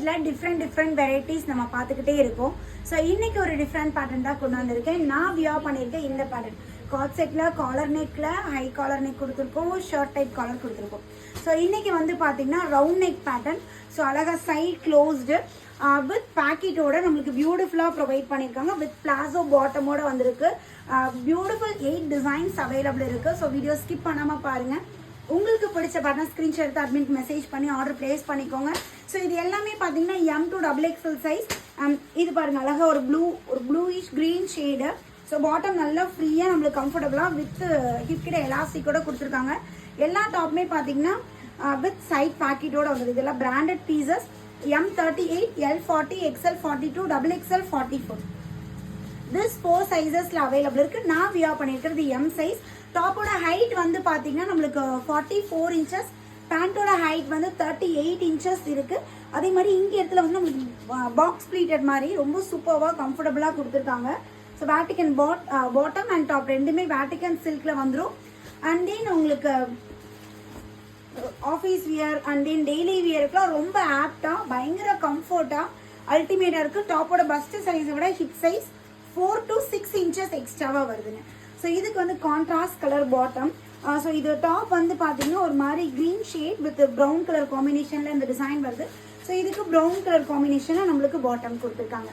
பேஜில் different varieties நம்ம பார்த்துக்கிட்டே இருக்கோம். ஸோ இன்னைக்கு ஒரு டிஃப்ரெண்ட் பேட்டர்ன் தான் கொண்டு வந்திருக்கேன். நான் வியர் பண்ணியிருக்கேன் இந்த பேட்டர்ன். காட் செட்டில் காலர் நெக்கில் ஹை காலர் நெக் கொடுத்துருக்கோம், ஷர்ட் டைப் காலர் கொடுத்துருக்கோம். ஸோ இன்னைக்கு வந்து பார்த்தீங்கன்னா ரவுண்ட் நெக் பேட்டர்ன். ஸோ அழகாக சைட் க்ளோஸ்டு வித் பேக்கெட்டோட நம்மளுக்கு பியூட்டிஃபுல்லாக ப்ரொவைட் பண்ணியிருக்காங்க. வித் பிளாசோ பாட்டமோட வந்திருக்கு. பியூட்டிஃபுல் 8 டிசைன்ஸ் அவைலபிள் இருக்குது. ஸோ வீடியோ ஸ்கிப் பண்ணாமல் பாருங்கள். உங்களுக்கு பிடிச்ச பேட்டர்ன் ஸ்க்ரீன்ஷாட் எடுத்து அட்மிட் மெசேஜ் பண்ணி ஆர்டர் பிளேஸ் பண்ணிக்கோங்க. ஸோ இது எல்லாமே பார்த்தீங்கன்னா M to XXL சைஸ். இது பாருங்கள் அழகாக ஒரு bluish green shade. So bottom நல்லா ஃப்ரீயாக நம்மளுக்கு கம்ஃபர்டபுளாக வித் ஹிப்கிட்ட எலாஸ்டிக்கோட கொடுத்துருக்காங்க. எல்லா டாப்புமே பார்த்தீங்கன்னா வித் சைட் பேக்கெட்டோட வந்துருக்கு. இதெல்லாம் branded pieces. M38, L40, XL42, XXL 44. This 4 சைஸஸ்ல அவைலபிள் இருக்கு. நான் வியர் பண்ணியிருக்கிறது M சைஸ். டாப்போட ஹைட் வந்து பார்த்தீங்கன்னா நம்மளுக்கு 44 இன்ச்சஸ், பேண்ட்டோட ஹைட் வந்து 38 இன்ச்சஸ் இருக்கு. அதே மாதிரி இங்கே இடத்துல வந்து நம்மளுக்கு பாக்ஸ் ப்ளீட்டட் மாதிரி ரொம்ப சூப்பராக கம்ஃபர்டபுளாக கொடுத்துருக்காங்க. So Vatican bottom and top ரெண்டுமே வேட்டிகன் சில்கில் வந்துடும். அண்ட் தென் உங்களுக்கு office wear and then daily வியருக்குலாம் ரொம்ப ஆப்டாக பயங்கர கம்ஃபர்ட்டாக அல்டிமேட்டாக இருக்குது. டாப்போட பஸ்ட் சைஸை விட ஹிப் சைஸ் 4 to 6 இன்ச்சஸ் எக்ஸ்ட்ராவாக வருதுங்க. ஸோ இதுக்கு வந்து கான்ட்ராஸ்ட் கலர் பாட்டம். ஸோ இது டாப் வந்து பார்த்தீங்கன்னா ஒரு மாதிரி green shade with brown colour காம்பினேஷனில் இந்த டிசைன் வருது. ஸோ இதுக்கு ப்ரௌன் கலர் காம்பினேஷனில் நம்மளுக்கு பாட்டம் கொடுத்துருக்காங்க.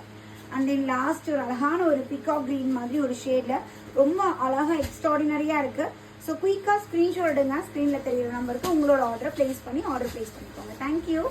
அண்ட் தென் லாஸ்ட் ஒரு அழகான ஒரு பிகாக் க்ரீன் மாதிரி ஒரு ஷேடில் ரொம்ப அழகாக எக்ஸ்ட்ராடினரியாக இருக்குது. ஸோ குயிக்காக ஸ்க்ரீன்ஷாட் எடுங்க. ஸ்க்ரீனில் தெரியுற நம்பருக்கு உங்களோட ஆர்டரை ப்ளேஸ் பண்ணிக்கோங்க. தேங்க்யூ.